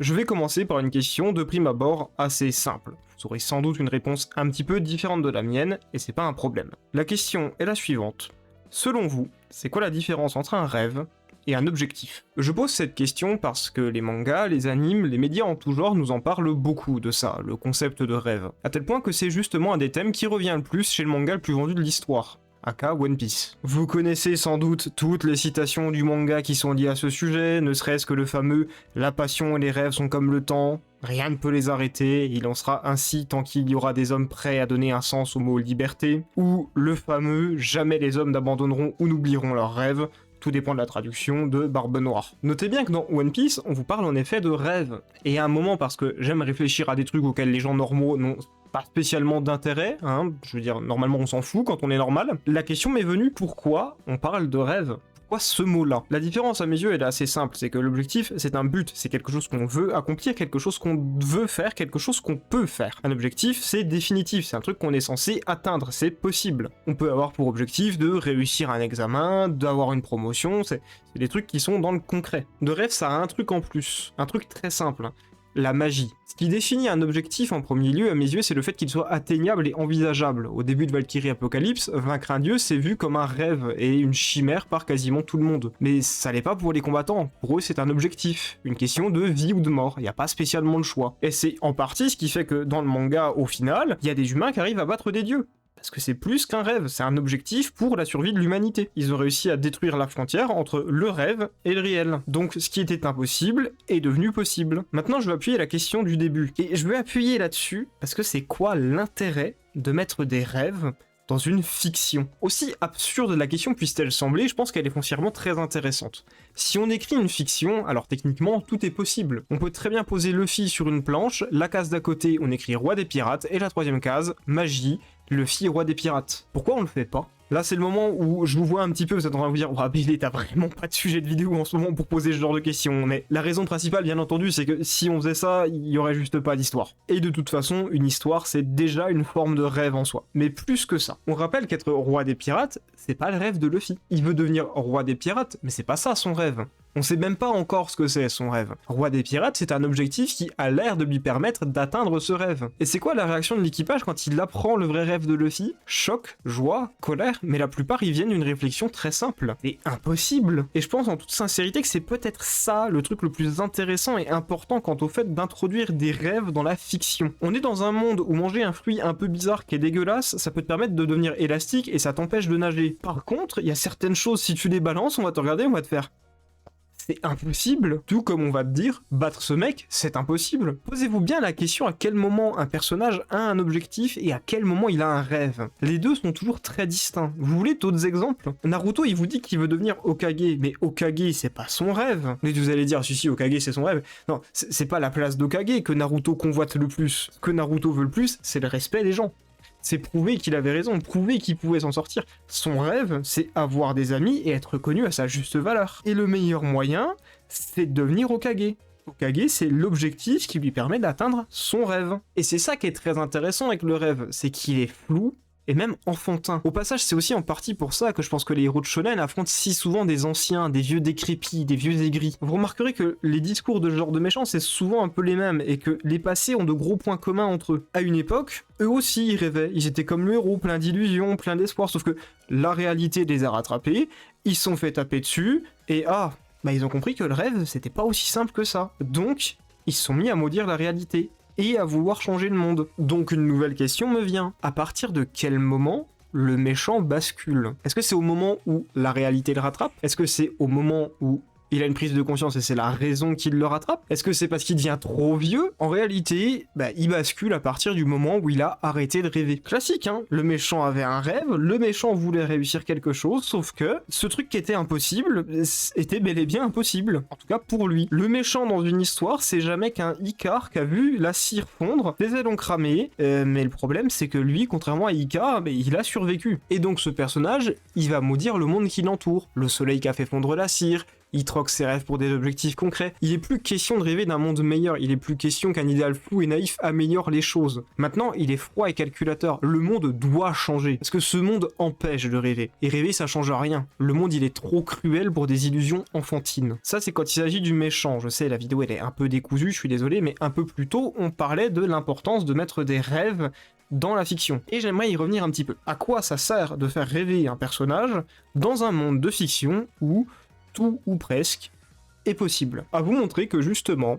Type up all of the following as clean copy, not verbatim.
Je vais commencer par une question de prime abord assez simple. Vous aurez sans doute une réponse un petit peu différente de la mienne, et c'est pas un problème. La question est la suivante. Selon vous, c'est quoi la différence entre un rêve et un objectif? Je pose cette question parce que les mangas, les animes, les médias en tout genre nous en parlent beaucoup de ça, le concept de rêve. À tel point que c'est justement un des thèmes qui revient le plus chez le manga le plus vendu de l'histoire. Aka One Piece. Vous connaissez sans doute toutes les citations du manga qui sont liées à ce sujet, ne serait-ce que le fameux « La passion et les rêves sont comme le temps, rien ne peut les arrêter, il en sera ainsi tant qu'il y aura des hommes prêts à donner un sens au mot liberté » ou le fameux « Jamais les hommes n'abandonneront ou n'oublieront leurs rêves », tout dépend de la traduction de Barbe Noire. Notez bien que dans One Piece, on vous parle en effet de rêve, et à un moment parce que j'aime réfléchir à des trucs auxquels les gens normaux n'ont pas spécialement d'intérêt, hein, je veux dire, normalement on s'en fout quand on est normal, la question m'est venue, pourquoi on parle de rêve ? Pourquoi ce mot-là? La différence à mes yeux elle est assez simple, c'est que l'objectif c'est un but, c'est quelque chose qu'on veut accomplir, quelque chose qu'on veut faire, quelque chose qu'on peut faire. Un objectif c'est définitif, c'est un truc qu'on est censé atteindre, c'est possible. On peut avoir pour objectif de réussir un examen, d'avoir une promotion, c'est des trucs qui sont dans le concret. De rêve ça a un truc en plus, un truc très simple. La magie. Ce qui définit un objectif en premier lieu, à mes yeux, c'est le fait qu'il soit atteignable et envisageable. Au début de Valkyrie Apocalypse, vaincre un dieu, c'est vu comme un rêve et une chimère par quasiment tout le monde. Mais ça l'est pas pour les combattants. Pour eux, c'est un objectif. Une question de vie ou de mort. Il n'y a pas spécialement le choix. Et c'est en partie ce qui fait que dans le manga, au final, il y a des humains qui arrivent à battre des dieux. Parce que c'est plus qu'un rêve, c'est un objectif pour la survie de l'humanité. Ils ont réussi à détruire la frontière entre le rêve et le réel. Donc ce qui était impossible est devenu possible. Maintenant je vais appuyer la question du début. Et je vais appuyer là-dessus parce que c'est quoi l'intérêt de mettre des rêves dans une fiction? Aussi absurde la question puisse-t-elle sembler, je pense qu'elle est foncièrement très intéressante. Si on écrit une fiction, alors techniquement tout est possible. On peut très bien poser Luffy sur une planche, la case d'à côté on écrit roi des pirates, et la troisième case, magie, Luffy roi des pirates. Pourquoi on le fait pas? Là c'est le moment où je vous vois un petit peu, vous êtes en train de vous dire « Ouah Billy, t'as vraiment pas de sujet de vidéo en ce moment pour poser ce genre de questions », mais la raison principale bien entendu c'est que si on faisait ça, il y aurait juste pas d'histoire. Et de toute façon, une histoire c'est déjà une forme de rêve en soi. Mais plus que ça. On rappelle qu'être roi des pirates, c'est pas le rêve de Luffy. Il veut devenir roi des pirates, mais c'est pas ça son rêve. On sait même pas encore ce que c'est son rêve. Roi des pirates, c'est un objectif qui a l'air de lui permettre d'atteindre ce rêve. Et c'est quoi la réaction de l'équipage quand il apprend le vrai rêve de Luffy? Choc, joie, colère, mais la plupart ils viennent d'une réflexion très simple. C'est impossible. Et je pense en toute sincérité que c'est peut-être ça le truc le plus intéressant et important quant au fait d'introduire des rêves dans la fiction. On est dans un monde où manger un fruit un peu bizarre qui est dégueulasse, ça peut te permettre de devenir élastique et ça t'empêche de nager. Par contre, il y a certaines choses, si tu les balances, on va te regarder, on va te faire... C'est impossible. Tout comme on va te dire, battre ce mec, c'est impossible. Posez-vous bien la question à quel moment un personnage a un objectif et à quel moment il a un rêve. Les deux sont toujours très distincts. Vous voulez d'autres exemples? Naruto, il vous dit qu'il veut devenir Hokage, mais Hokage, c'est pas son rêve. Mais vous allez dire, si, Hokage, c'est son rêve. Non, c'est pas la place d'Hokage que Naruto convoite le plus. Ce que Naruto veut le plus, c'est le respect des gens. C'est prouver qu'il avait raison, prouver qu'il pouvait s'en sortir. Son rêve, c'est avoir des amis et être reconnu à sa juste valeur. Et le meilleur moyen, c'est de devenir Hokage. Hokage, c'est l'objectif qui lui permet d'atteindre son rêve. Et c'est ça qui est très intéressant avec le rêve, c'est qu'il est flou, et même enfantin. Au passage, c'est aussi en partie pour ça que je pense que les héros de shonen affrontent si souvent des anciens, des vieux décrépits, des vieux aigris. Vous remarquerez que les discours de ce genre de méchants, c'est souvent un peu les mêmes, et que les passés ont de gros points communs entre eux. À une époque, eux aussi ils rêvaient, ils étaient comme le héros, plein d'illusions, plein d'espoir, sauf que la réalité les a rattrapés, ils se sont fait taper dessus, et ils ont compris que le rêve, c'était pas aussi simple que ça. Donc, ils se sont mis à maudire la réalité. Et à vouloir changer le monde. Donc une nouvelle question me vient. À partir de quel moment le méchant bascule? Est-ce que c'est au moment où la réalité le rattrape? Est-ce que c'est au moment où il a une prise de conscience et c'est la raison qui le rattrape? Est-ce que c'est parce qu'il devient trop vieux? En réalité, il bascule à partir du moment où il a arrêté de rêver. Classique, hein? Le méchant avait un rêve, le méchant voulait réussir quelque chose, sauf que ce truc qui était impossible était bel et bien impossible. En tout cas pour lui. Le méchant dans une histoire, c'est jamais qu'un Icare qui a vu la cire fondre, les ailes ont cramé, mais le problème c'est que lui, contrairement à Icare, il a survécu. Et donc ce personnage, il va maudire le monde qui l'entoure. Le soleil qui a fait fondre la cire, il troque ses rêves pour des objectifs concrets. Il est plus question de rêver d'un monde meilleur, il est plus question qu'un idéal fou et naïf améliore les choses. Maintenant, il est froid et calculateur, le monde doit changer, parce que ce monde empêche de rêver. Et rêver, ça change rien. Le monde, il est trop cruel pour des illusions enfantines. Ça, c'est quand il s'agit du méchant. Je sais, la vidéo, elle est un peu décousue, je suis désolé, mais un peu plus tôt, on parlait de l'importance de mettre des rêves dans la fiction. Et j'aimerais y revenir un petit peu. À quoi ça sert de faire rêver un personnage dans un monde de fiction où tout ou presque est possible? À vous montrer que justement,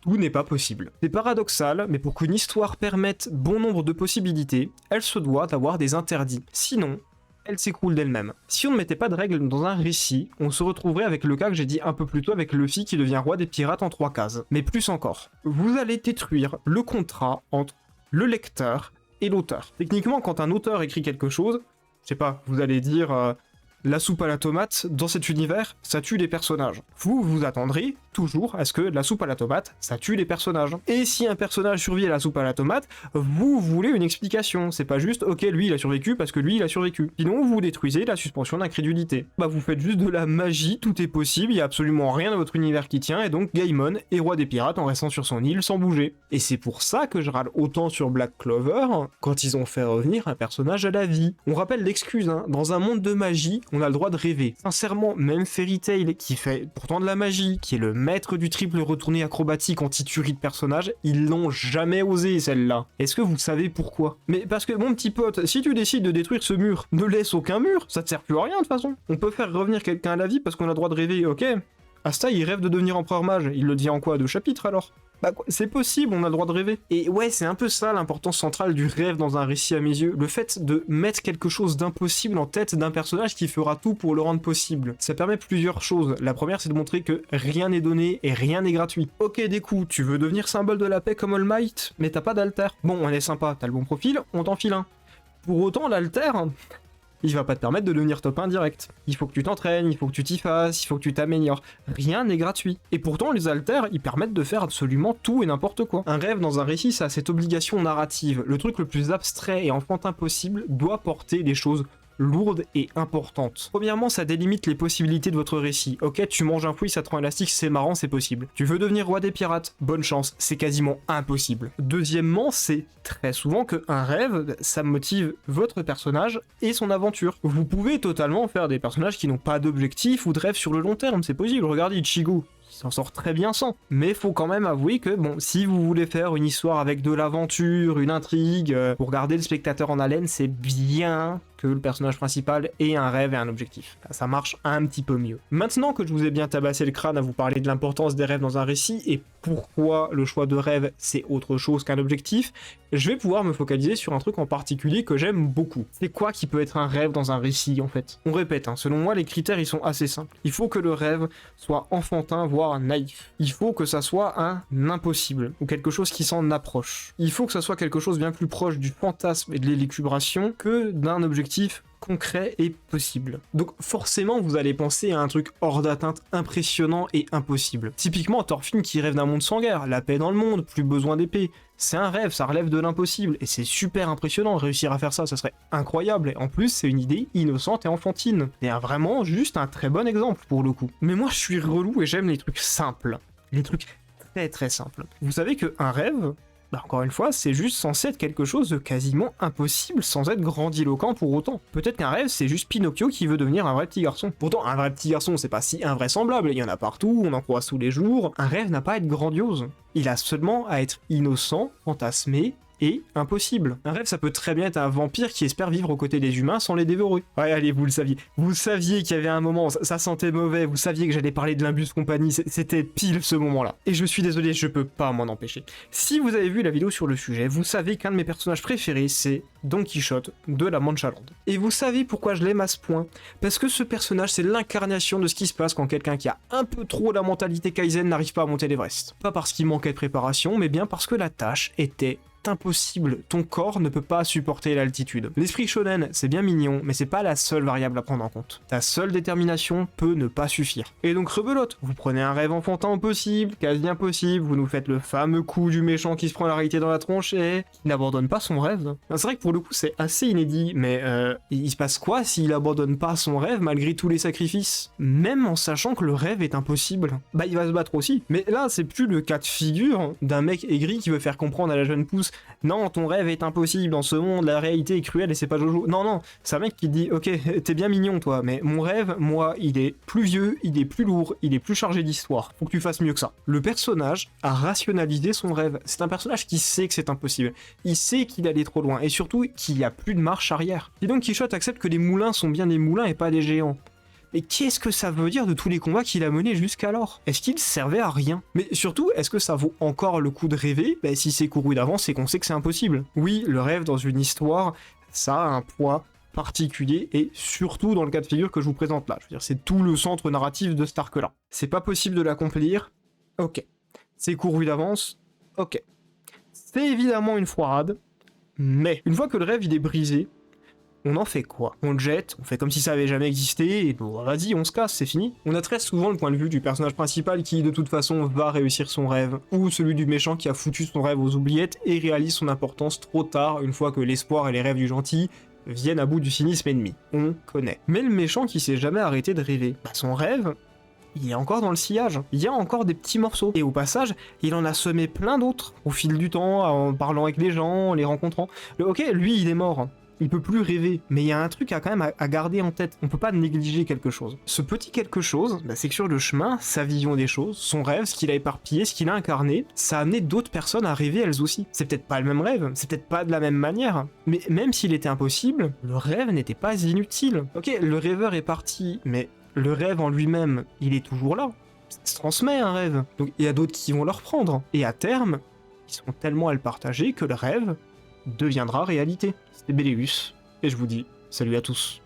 tout n'est pas possible. C'est paradoxal, mais pour qu'une histoire permette bon nombre de possibilités, elle se doit d'avoir des interdits. Sinon, elle s'écroule d'elle-même. Si on ne mettait pas de règles dans un récit, on se retrouverait avec le cas que j'ai dit un peu plus tôt avec Luffy qui devient roi des pirates en 3 cases. Mais plus encore, vous allez détruire le contrat entre le lecteur et l'auteur. Techniquement, quand un auteur écrit quelque chose, je sais pas, vous allez dire la soupe à la tomate, dans cet univers, ça tue les personnages. Vous vous attendrez toujours à ce que la soupe à la tomate, ça tue les personnages. Et si un personnage survit à la soupe à la tomate, vous voulez une explication. C'est pas juste, ok, lui il a survécu parce que lui il a survécu. Sinon, vous détruisez la suspension d'incrédulité. Bah vous faites juste de la magie, tout est possible, il y a absolument rien dans votre univers qui tient, et donc Gaimon est roi des pirates en restant sur son île sans bouger. Et c'est pour ça que je râle autant sur Black Clover, quand ils ont fait revenir un personnage à la vie. On rappelle l'excuse, hein, dans un monde de magie, on a le droit de rêver. Sincèrement, même Fairy Tail, qui fait pourtant de la magie, qui est le maître du triple retourné acrobatique anti-tuerie de personnages, ils l'ont jamais osé celle-là. Est-ce que vous savez pourquoi? Mais parce que mon petit pote, si tu décides de détruire ce mur, ne laisse aucun mur, ça te sert plus à rien de toute façon. On peut faire revenir quelqu'un à la vie parce qu'on a le droit de rêver, ok? Asta, il rêve de devenir empereur mage, il le devient en quoi? 2 chapitres alors? Bah c'est possible, on a le droit de rêver. Et ouais, c'est un peu ça l'importance centrale du rêve dans un récit à mes yeux. Le fait de mettre quelque chose d'impossible en tête d'un personnage qui fera tout pour le rendre possible. Ça permet plusieurs choses. La première, c'est de montrer que rien n'est donné et rien n'est gratuit. Ok, des coups, tu veux devenir symbole de la paix comme All Might, mais t'as pas d'alter. Bon, on est sympa, t'as le bon profil, on t'en file un. Pour autant, l'alter, il va pas te permettre de devenir top 1 direct. Il faut que tu t'entraînes, il faut que tu t'y fasses, il faut que tu t'améliores. Rien n'est gratuit. Et pourtant, les alters, ils permettent de faire absolument tout et n'importe quoi. Un rêve dans un récit, ça a cette obligation narrative. Le truc le plus abstrait et enfantin possible doit porter des choses lourde et importante. Premièrement, ça délimite les possibilités de votre récit. Ok, tu manges un fruit, ça te rend élastique, c'est marrant, c'est possible. Tu veux devenir roi des pirates, bonne chance, c'est quasiment impossible. Deuxièmement, c'est très souvent qu'un rêve, ça motive votre personnage et son aventure. Vous pouvez totalement faire des personnages qui n'ont pas d'objectif ou de rêve sur le long terme, c'est possible. Regardez Ichigo, il s'en sort très bien sans. Mais faut quand même avouer que, bon, si vous voulez faire une histoire avec de l'aventure, une intrigue, pour garder le spectateur en haleine, c'est bien que le personnage principal ait un rêve et un objectif. Ça marche un petit peu mieux. Maintenant que je vous ai bien tabassé le crâne à vous parler de l'importance des rêves dans un récit et pourquoi le choix de rêve c'est autre chose qu'un objectif, je vais pouvoir me focaliser sur un truc en particulier que j'aime beaucoup. C'est quoi qui peut être un rêve dans un récit en fait? On répète, hein, selon moi les critères ils sont assez simples. Il faut que le rêve soit enfantin voire naïf. Il faut que ça soit un impossible ou quelque chose qui s'en approche. Il faut que ça soit quelque chose bien plus proche du fantasme et de l'élucubration que d'un objectif concret et possible. Donc forcément vous allez penser à un truc hors d'atteinte impressionnant et impossible. Typiquement Thorfinn qui rêve d'un monde sans guerre, la paix dans le monde, plus besoin d'épée. C'est un rêve, ça relève de l'impossible et c'est super impressionnant. Réussir à faire ça, ça serait incroyable. Et en plus c'est une idée innocente et enfantine. Et vraiment juste un très bon exemple pour le coup. Mais moi je suis relou et j'aime les trucs simples. Les trucs très très simples. Vous savez qu'un rêve, bah encore une fois, c'est juste censé être quelque chose de quasiment impossible sans être grandiloquent pour autant. Peut-être qu'un rêve, c'est juste Pinocchio qui veut devenir un vrai petit garçon. Pourtant, un vrai petit garçon, c'est pas si invraisemblable, il y en a partout, on en croise tous les jours. Un rêve n'a pas à être grandiose. Il a seulement à être innocent, fantasmé, et impossible. Un rêve, ça peut très bien être un vampire qui espère vivre aux côtés des humains sans les dévorer. Ouais, allez, vous le saviez. Vous saviez qu'il y avait un moment, ça sentait mauvais, vous saviez que j'allais parler de l'Imbus Company, c'était pile ce moment-là. Et je suis désolé, je peux pas m'en empêcher. Si vous avez vu la vidéo sur le sujet, vous savez qu'un de mes personnages préférés, c'est Don Quichotte de la Mancha-Land. Et vous savez pourquoi je l'aime à ce point? Parce que ce personnage, c'est l'incarnation de ce qui se passe quand quelqu'un qui a un peu trop la mentalité Kaizen n'arrive pas à monter l'Everest. Pas parce qu'il manquait de préparation, mais bien parce que la tâche était c'est impossible, ton corps ne peut pas supporter l'altitude. L'esprit shonen, c'est bien mignon, mais c'est pas la seule variable à prendre en compte. Ta seule détermination peut ne pas suffire. Et donc rebelote, vous prenez un rêve enfantin possible, quasi impossible, vous nous faites le fameux coup du méchant qui se prend la réalité dans la tronche et qui n'abandonne pas son rêve. C'est vrai que pour le coup c'est assez inédit, mais il se passe quoi s'il abandonne pas son rêve malgré tous les sacrifices? Même en sachant que le rêve est impossible. Bah il va se battre aussi. Mais là c'est plus le cas de figure d'un mec aigri qui veut faire comprendre à la jeune pousse non ton rêve est impossible dans ce monde, la réalité est cruelle et c'est pas Jojo. Non, c'est un mec qui dit ok t'es bien mignon toi, mais mon rêve, moi il est plus vieux, il est plus lourd, il est plus chargé d'histoire. Faut que tu fasses mieux que ça. Le personnage a rationalisé son rêve. C'est un personnage qui sait que c'est impossible. Il sait qu'il allait trop loin et surtout qu'il n'y a plus de marche arrière. Et donc Quichotte accepte que les moulins sont bien des moulins et pas des géants. Mais qu'est-ce que ça veut dire de tous les combats qu'il a menés jusqu'alors? Est-ce qu'il servait à rien? Mais surtout, est-ce que ça vaut encore le coup de rêver? Bah si c'est couru d'avance, c'est qu'on sait que c'est impossible. Oui, le rêve dans une histoire, ça a un poids particulier et surtout dans le cas de figure que je vous présente là. Je veux dire, c'est tout le centre narratif de cet arc-là. C'est pas possible de l'accomplir? Ok. C'est couru d'avance? Ok. C'est évidemment une foirade, mais une fois que le rêve il est brisé, on en fait quoi? On le jette, on fait comme si ça avait jamais existé, et bon, vas-y, on se casse, c'est fini. On a très souvent le point de vue du personnage principal qui, de toute façon, va réussir son rêve, ou celui du méchant qui a foutu son rêve aux oubliettes et réalise son importance trop tard, une fois que l'espoir et les rêves du gentil viennent à bout du cynisme ennemi. On connaît. Mais le méchant qui s'est jamais arrêté de rêver, bah son rêve, il est encore dans le sillage, il y a encore des petits morceaux. Et au passage, il en a semé plein d'autres, au fil du temps, en parlant avec les gens, en les rencontrant. Ok, lui, il est mort. Il peut plus rêver, mais il y a un truc quand même à garder en tête. On peut pas négliger quelque chose. Ce petit quelque chose, bah, c'est que sur le chemin, sa vision des choses, son rêve, ce qu'il a éparpillé, ce qu'il a incarné, ça a amené d'autres personnes à rêver elles aussi. C'est peut-être pas le même rêve, c'est peut-être pas de la même manière, mais même s'il était impossible, le rêve n'était pas inutile. Ok, le rêveur est parti, mais le rêve en lui-même, il est toujours là. Ça se transmet un rêve. Donc il y a d'autres qui vont le reprendre. Et à terme, ils seront tellement à le partager que le rêve deviendra réalité. C'était Béléus, et je vous dis salut à tous.